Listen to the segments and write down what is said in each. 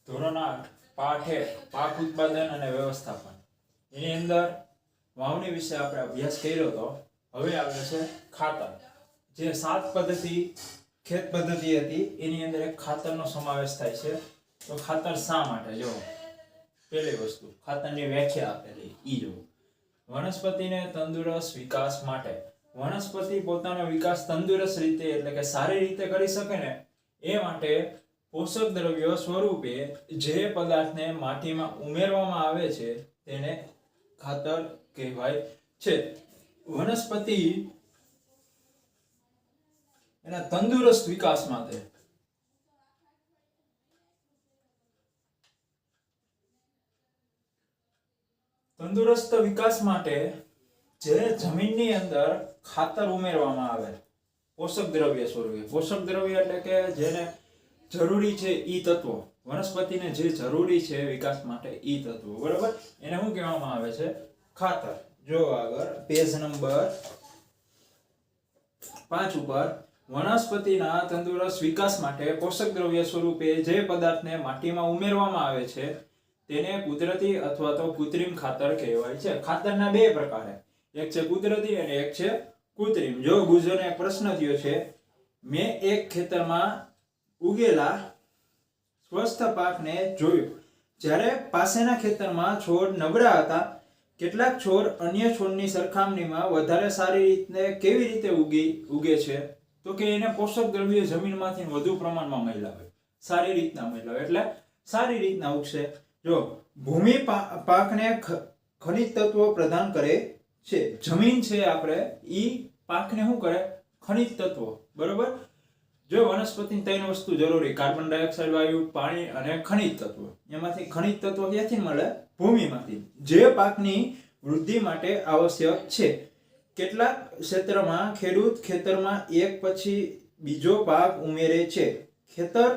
ધોરણ 8 પાઠ 1 પાક ઉત્પાદન અને વ્યવસ્થાપન એની અંદર વાવણી વિશે આપણે અભ્યાસ કર્યો તો હવે આવે છે ખાતર જે 7 પદ્ધતિ ખેત પદ્ધતિ હતી એની અંદર એક ખાતરનો સમાવેશ થાય છે તો ખાતર શા માટે જો પહેલી વસ્તુ ખાતરની વ્યાખ્યા આપેલી ઈ જો વનસ્પતિને તંદુરસ્ત વિકાસ માટે વનસ્પતિ પોતાનો વિકાસ તંદુરસ્ત રીતે એટલે કે સારી રીતે કરી શકે ને એ માટે પોષક દ્રવ્યો સ્વરૂપે જે પદાર્થને માટીમાં ઉમેરવામાં આવે છે તેને ખાતર કહેવાય છે. વનસ્પતિ એના તંદુરસ્ત વિકાસ માટે જે જમીનની અંદર ખાતર ઉમેરવામાં આવે પોષક દ્રવ્ય સ્વરૂપે પોષક દ્રવ્ય એટલે કે જેને જરૂરી છે ઈ તત્વો વનસ્પતિને જે જરૂરી છે વિકાસ માટે ઈ તત્વો બરાબર એને શું કહેવામાં આવે છે ખાતર. જો આગળ પેજ નંબર 5 ઉપર વનસ્પતિના તંદુરસ્ત વિકાસ માટે પોષક દ્રવ્ય સ્વરૂપે જે પદાર્થને માટીમાં ઉમેરવામાં આવે છે તેને કુદરતી અથવા તો કૃત્રિમ ખાતર કહેવાય છે. ખાતરના બે પ્રકાર એક છે કુદરતી અને એક છે કૃત્રિમ. જો ગુજરને પ્રશ્ન થયો છે મેં એક ખેતરમાં ઉગેલા સ્વસ્થ પાકને જોયું જ્યારે પાસેના ખેતરમાં છોડ નબળા હતા કેટલાક છોડ અન્ય છોડની સરખામણીમાં વધારે સારી રીતે કેવી રીતે ઉગે છે તો કે એને પોષક દ્રવ્ય જમીનમાંથી વધુ પ્રમાણમાં મળ્યા હોય સારી રીતના મળ્યા એટલે સારી રીતના ઉગશે. જો ભૂમિ પાકને ખનિજ તત્વો પ્રદાન કરે છે. જમીન છે આપણે ઈ પાકને શું કરે ખનિજ તત્વો બરોબર. જો વનસ્પતિને 3 વસ્તુ જરૂરી કાર્બન ડાયોક્સાઇડ વાયુ પાણી અને ખનિજ તત્વો એમાંથી ખનિજ તત્વો ક્યાંથી મળે ભૂમિમાંથી જે પાકની વૃદ્ધિ માટે આવશ્યક છે. કેટલાક ક્ષેત્રમાં ખેડૂત ખેતરમાં એક પછી બીજો પાક ઉમેરે છે. ખેતર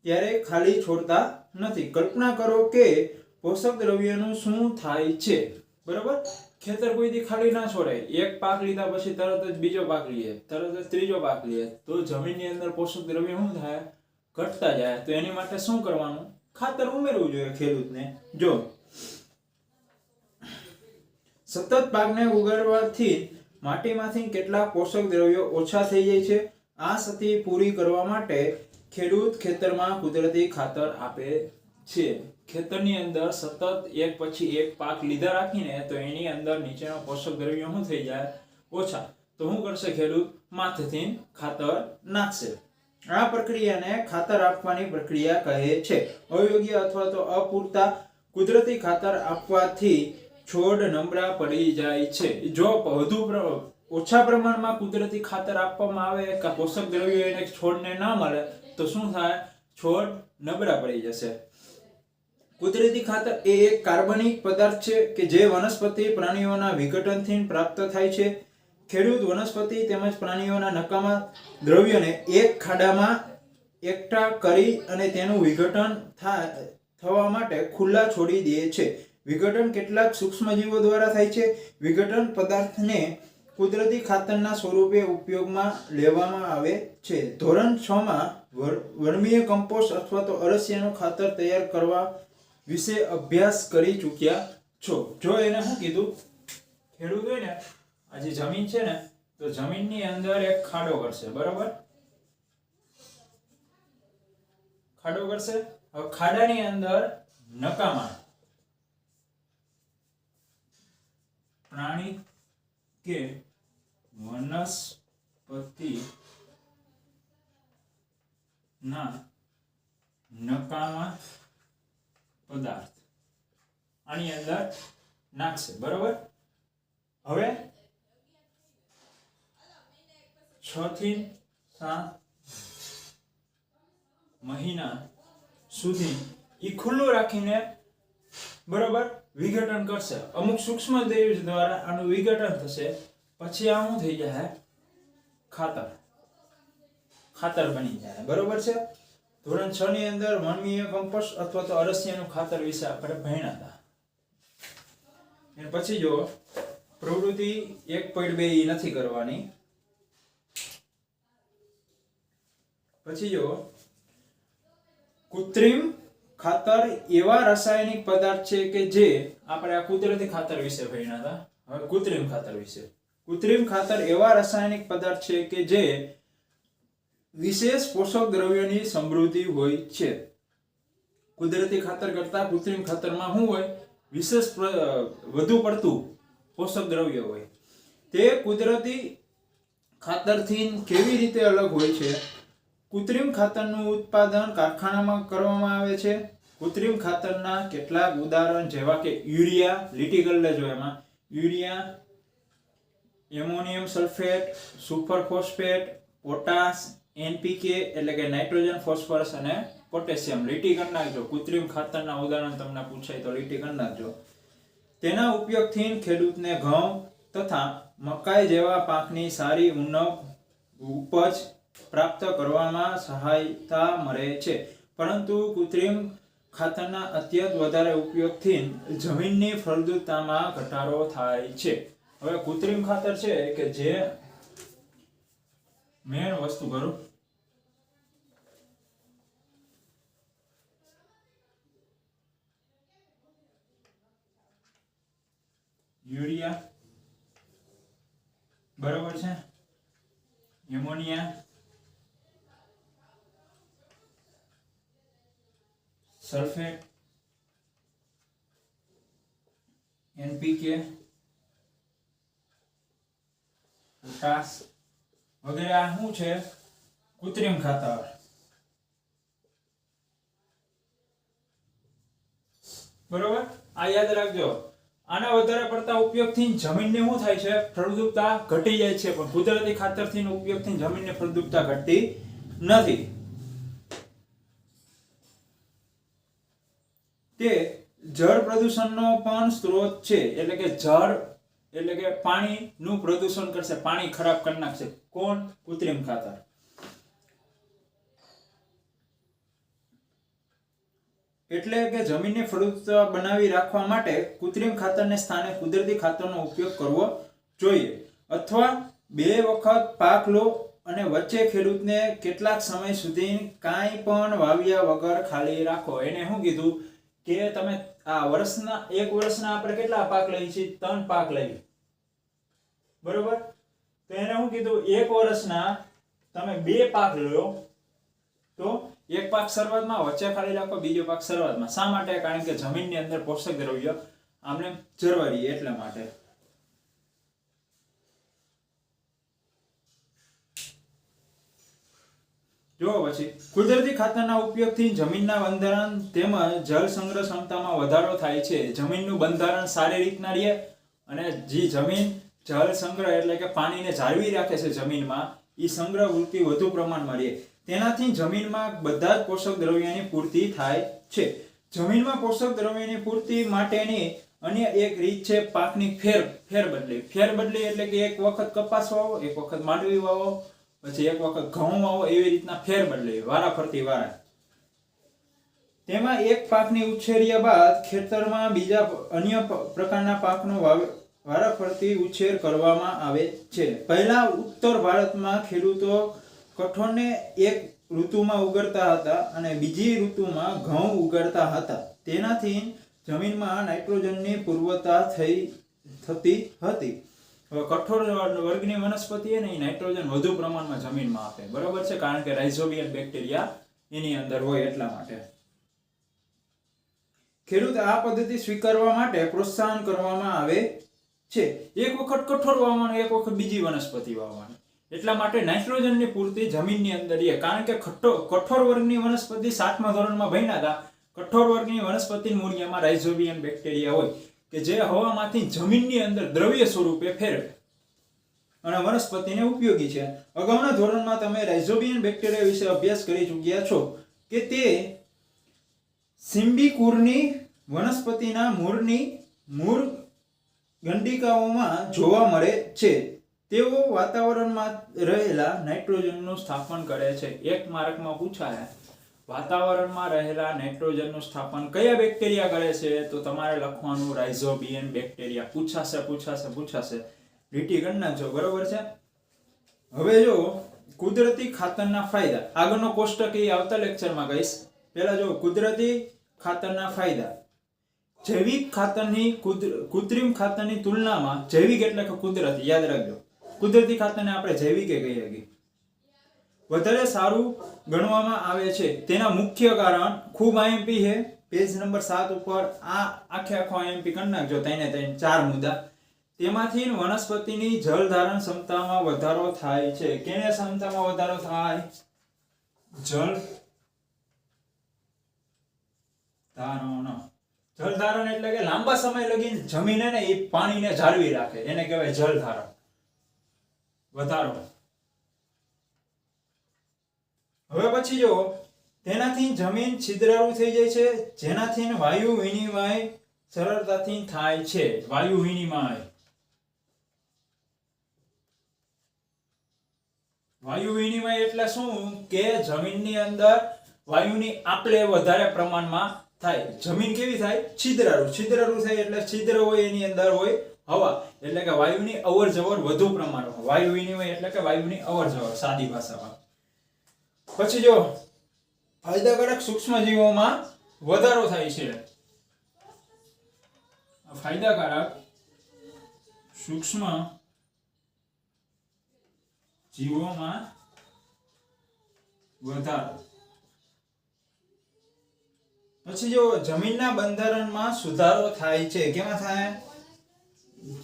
ત્યારે ખાલી છોડતા નથી. કલ્પના કરો કે પોષક દ્રવ્યનું શું થાય છે બરાબર. ખેતર કોઈથી ખાલી ના છોડે એક પાક લીધા પછી તરત જ બીજો પાક લઈએ તરત જ ત્રીજો પાક લઈએ તો જમીનની અંદર પોષક દ્રવ્ય શું થાય ઘટતા જાય. તો એની માટે શું કરવાનું ખાતર ઉમેરવું જોઈએ ખેડૂતને. જો સતત પાકને ઉગાડવાથી માટીમાંથી કેટલાક પોષક દ્રવ્યો ઓછા થઈ જાય છે. આ ક્ષતિ પૂરી કરવા માટે ખેડૂત ખેતરમાં કુદરતી ખાતર આપે છે. ખેતરની અંદર સતત એક પછી એક પાક લીધા રાખીને તો એની અંદર નીચેનો પોષક દ્રવ્યો શું થઈ જાય ઓછા. તો શું કરશે ખેડૂત માથેથી ખાતર નાખશે. આ પ્રક્રિયાને ખાતર આપવાની પ્રક્રિયા કહે છે. અયોગ્ય અથવા તો અપૂરતા કુદરતી ખાતર આપવાથી છોડ નબળા પડી જાય છે. જો વધુ ઓછા પ્રમાણમાં કુદરતી ખાતર આપવામાં આવે કે પોષક દ્રવ્યો એને છોડને ના મળે તો શું થાય છોડ નબળા પડી જશે. કુદરતી ખાતર એ એક કાર્બનિક પદાર્થ છે કે જે વનસ્પતિ પ્રાણીઓના વિઘટનથી પ્રાપ્ત થાય છે. ખેડૂત વનસ્પતિ તેમજ પ્રાણીઓના નકામા દ્રવ્યોને એક ખાડામાં એકઠા કરી અને તેનું વિઘટન થવા માટે ખુલ્લા છોડી દે છે. વિઘટન કેટલાક સૂક્ષ્મજીવો દ્વારા થાય છે. વિઘટન પદાર્થને કુદરતી ખાતરના સ્વરૂપે ઉપયોગમાં લેવામાં આવે છે. ધોરણ 6 માં વર્મીય કમ્પોસ્ટ અથવા તો અળસિયાનું ખાતર તૈયાર કરવા વિશે અભ્યાસ કરી ચૂક્યા છો. જો એને શું કીધું ખેડૂત હોય ને આ જે જમીન છે ને તો જમીનની અંદર એક ખાડો કરશે બરાબર. ખાડો કરશે. હવે ખાડાની અંદર નકામા પ્રાણી કે વનસ્પતિ ના નકામા પદાર્થ આની અંદર નાખશે બરોબર. હવે 6 થી 7 મહિના સુધી ઈ ખુલ્લું રાખીને બરોબર વિઘટન કરશે. અમુક સૂક્ષ્મ દ્રવ્યો દ્વારા આનું વિઘટન થશે પછી આ શું થઈ જાય ખાતર બની જાય બરોબર છે. ધોરણ 6 ની અંદર વર્મીય કમ્પોસ્ટ અથવા તો અળસિયાનું ખાતર વિશે આપણે ભણ્યા હતા. અને પછી જો પ્રવૃત્તિ 1.2 નથી કરવાની. પછી જો કૃત્રિમ ખાતર એવા રાસાયણિક પદાર્થ છે કે જે આપણે આ કુદરતી ખાતર વિશે ભણ્યા હતા. હવે કૃત્રિમ ખાતર વિશે. કૃત્રિમ ખાતર એવા રાસાયણિક પદાર્થ છે કે જે વિશેષ પોષક દ્રવ્યોની સમૃદ્ધિ હોય છે. કુદરતી ખાતર કરતા કૃત્રિમ ખાતરમાં શું હોય? વિશેષ વધુ પડતું પોષક દ્રવ્ય હોય. તે કુદરતી ખાતરથી કેવી રીતે અલગ હોય છે? કૃત્રિમ ખાતરનું ઉત્પાદન કારખાનામાં કરવામાં આવે છે. કૃત્રિમ ખાતરના કેટલાક ઉદાહરણ જેવા કે યુરિયા, લીટી કરી લેજો એમાં, urea, ammonium sulphate, super phosphate, potash, NPK એટલે કે નાઇટ્રોજન, ફોસ્ફરસ અને પોટેશિયમ. લીટી કરી નાખજો. કૃત્રિમ ખાતરના ઉદાહરણ તમને પૂછાય તો લીટી કરી નાખજો. તેના ઉપયોગથી ખેડૂતને ઘઉં તથા મકાઈ જેવા પાકની સારી ઉપજ પ્રાપ્ત કરવામાં સહાયતા મળે છે. પરંતુ કૃત્રિમ ખાતરના અત્યંત વધારે ઉપયોગથી જમીનની ફળદ્રુપતામાં ઘટાડો થાય છે. હવે કૃત્રિમ ખાતર છે કે જે મેન વસ્તુ કરું યુરિયા, બરોબર છે, એમોનિયા, સલ્ફેટ, એનપીકે, પોટાશ વગેરે આ શું છે? કૃત્રિમ ખાતર. બરોબર, આ યાદ રાખજો. આના વધારે પડતા ઉપયોગથી જમીનની શું થાય છે? ફળદ્રુપતા ઘટી જાય છે. પણ કુદરતી ખાતરથી ઉપયોગથી જમીનની ફળદ્રુપતા ઘટતી નથી. તે જળ પ્રદૂષણનો પણ સ્ત્રોત છે. એટલે કે જળ એટલે કે પાણીનું પ્રદૂષણ કરશે, પાણી ખરાબ કરી નાખશે. કોણ? કૃત્રિમ ખાતર. એટલે કે જમીનની ફળદ્રુપતા બનાવી રાખવા માટે કૃત્રિમ ખાતરને સ્થાને કુદરતી ખાતરનો ઉપયોગ કરવો જોઈએ. અથવા 2 વખત પાક લો અને વચ્ચે ખેડૂતને કેટલાક સમય સુધી કાંઈ પણ વાવ્યા વગર ખાલી રાખો. એને શું કીધું કે તમે આ એક વર્ષના આપણે કેટલા પાક લઈએ છીએ? 3 પાક લઈએ, બરોબર? તો એને શું કીધું? 1 વર્ષના તમે 2 પાક લો તો એક પાક શરૂઆતમાં વચ્ચે ખાલી રાખો, બીજો પાક શરૂઆતમાં. શા માટે? કારણ કે જમીનની અંદર પોષક દ્રવ્ય આમને જળવાઈ રહે એટલા માટે. જો પછી કુદરતી ખાતરના ઉપયોગથી જમીનના બંધારણ તેમજ જળ સંગ્રહ ક્ષમતામાં વધારો થાય છે. જમીનનું બંધારણ સારી રીતના રહે અને જે જમીન જળ સંગ્રહ એટલે કે પાણીને જાળવી રાખે છે જમીનમાં, એ સંગ્રહ વૃત્તિ વધુ પ્રમાણમાં રહે. તેનાથી જમીનમાં બધા જ પોષક દ્રવ્યોની પૂર્તિ થાય છે. જમીનમાં પોષક દ્રવ્યોની પૂર્તિ માટેની અન્ય એક રીત છે પાકની ફેરબદલી. ફેરબદલી એટલે કે એક વખત કપાસ વાવો, એક વખત માંડવી વાવો, પછી એક વખત ઘઉં વાવો, એવી રીતના ફેરબદલી, વારા ફરતી વારા. તેમાં એક પાકની ઉછેર્યા બાદ ખેતરમાં બીજા અન્ય પ્રકારના પાકનો વારા ફરતી ઉછેર કરવામાં આવે છે. પહેલા ઉત્તર ભારતમાં ખેડૂતો કઠોળને એક ઋતુમાં ઉગાડતા હતા અને બીજી ઋતુમાં ઘઉં ઉગાડતા હતા. તેનાથી જમીનમાં નાઇટ્રોજનની પુરવઠા થતી હતી. હવે કઠોળ વર્ગની વનસ્પતિ એ નાઇટ્રોજન વધુ પ્રમાણમાં જમીનમાં આપે, બરોબર છે? કારણ કે રાઇઝોબિયમ બેક્ટેરિયા એની અંદર હોય એટલા માટે. ખેડૂત આ પદ્ધતિ સ્વીકારવા માટે પ્રોત્સાહન કરવામાં આવે છે. એક વખત કઠોળ વાવવાનું, એક વખત બીજી વનસ્પતિ વાવવાની. એટલા માટે નાઇટ્રોજનની પૂર્તિ જમીનની અંદર રહે. કારણ કે કઠોળ વર્ગની વનસ્પતિ 7મા ધોરણમાં ભણ્યા હતા. કઠોળ વર્ગની વનસ્પતિ મૂળિયામાં રાઇઝોબિયમ બેક્ટેરિયા હોય કે જે હવામાંથી જમીનની અંદર દ્રવ્ય સ્વરૂપે ફેરવે અને વનસ્પતિને ઉપયોગી છે. અગાઉના ધોરણમાં તમે રાઇઝોબિયમ બેક્ટેરિયા વિશે અભ્યાસ કરી ચૂક્યા છો કે તે સિમ્બિકુરની વનસ્પતિના મૂળ ગંડિકાઓમાં જોવા મળે છે. તેઓ વાતાવરણમાં રહેલા નાઇટ્રોજનનું સ્થાપન કરે છે. 1 માર્કમાં પૂછાય, વાતાવરણમાં રહેલા નાઇટ્રોજનનું સ્થાપન કયા બેક્ટેરિયા કરે છે? તો તમારે લખવાનું રાઇઝોબિયમ બેક્ટેરિયા. પૂછાશે. લીટી કરી નાખજો, બરોબર છે? હવે જો કુદરતી ખાતરના ફાયદા, આગળનો કોષ્ટક એ આવતા લેક્ચરમાં કહીશ. પહેલા જો કુદરતી ખાતરના ફાયદા. જૈવિક ખાતરની કૃત્રિમ ખાતરની તુલનામાં જૈવિક એટલે કે કુદરતી, યાદ રાખજો, કુદરતી ખાતરને આપણે જૈવિક કહીએ છીએ, વધારે સારું ગણવામાં આવે છે. તેના મુખ્ય કારણ ખૂબ આઈએમપી છે. પેજ નંબર 7 ઉપર આ આખો આઈએમપી કરી નાખજો, 4 મુદ્દા. તેમાંથી વનસ્પતિની જળ ધારણ ક્ષમતામાં વધારો થાય છે. કેને ક્ષમતામાં વધારો થાય? જળ ધારણ. જળ ધારણ એટલે કે લાંબા સમય લગી જમીન ને એ પાણીને જાળવી રાખે, એને કહેવાય જળ ધારણ. વધારો. હવે પછી જો તેનાથી જમીન છિદ્રાળુ થઈ જાય છે, જેનાથી વાયુ વિનિમય સરળતાથી થાય છે. વાયુ વિનિમય. વાયુ વિનિમય એટલે શું? કે જમીનની અંદર વાયુની આપલે વધારે પ્રમાણમાં થાય. જમીન કેવી થાય? છિદ્રાળુ. છિદ્રાળુ થાય એટલે છિદ્ર હોય એની અંદર હોય હવા, એટલે કે વાયુની અવર જવર વધુ પ્રમાણમાં. વાયુ વિનિમય એટલે કે વાયુની અવર જવર, સાદી ભાષામાં. પછી જો ફાયદાકારક સૂક્ષ્મજીવોમાં વધારો થાય છે. ફાયદાકારક સૂક્ષ્મ જીવોમાં વધારો. પછી જો જમીનના બંધારણમાં સુધારો થાય છે. કેમાં થાય?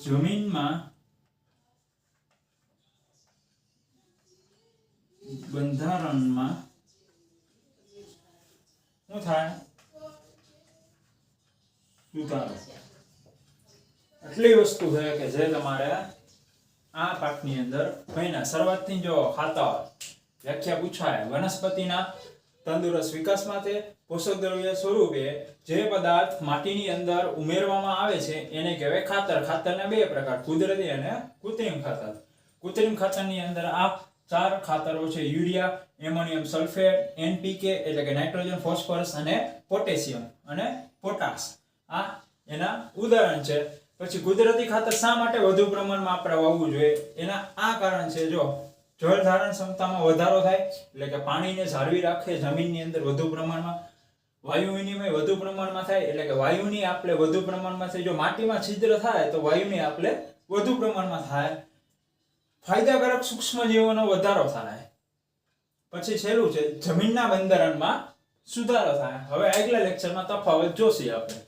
જમીનમાં બંધારણમાં શું થાય? સુધારો. આટલી વસ્તુ છે કે જે તમારે આ પાઠની અંદર કહીના શરૂઆતથી જો ખાતર વ્યાખ્યા પૂછાય. વનસ્પતિના તંદુરસ્ત વિકાસ માટે પોષક દ્રવ્ય સ્વરૂપે જે પદાર્થ માટીની અંદર ઉમેરવામાં આવે છે એને કહેવાય ખાતર. ખાતરના 2 પ્રકાર, કુદરતી અને કૃત્રિમ ખાતર. કૃત્રિમ ખાતરની અંદર આ 4 ખાતરો છે: યુરિયા, એમોનિયમ સલ્ફેટ, એનપીકે એટલે કે નાઇટ્રોજન, ફોસ્ફરસ અને પોટેશિયમ અને પોટાશ. આ એના ઉદાહરણ છે. પછી કુદરતી ખાતર શા માટે વધુ પ્રમાણમાં આપણે વાવવું જોઈએ? એના આ કારણ છે. જો જળ ધારણ ક્ષમતામાં વધારો થાય એટલે કે પાણીને જાળવી રાખે જમીનની અંદર વધુ પ્રમાણમાં. વાયુ વિનિમય વધુ પ્રમાણમાં થાય એટલે કે વાયુની આપલે વધુ પ્રમાણમાં થાય. જો માટીમાં છિદ્ર થાય તો વાયુની આપલે વધુ પ્રમાણમાં થાય. ફાયદાકારક સૂક્ષ્મજીવોનો વધારો થાય. પછી છેલ્લું છે જમીનના બંધારણમાં સુધારો થાય. હવે આગલા લેક્ચરમાં તફાવત જોશી આપણે.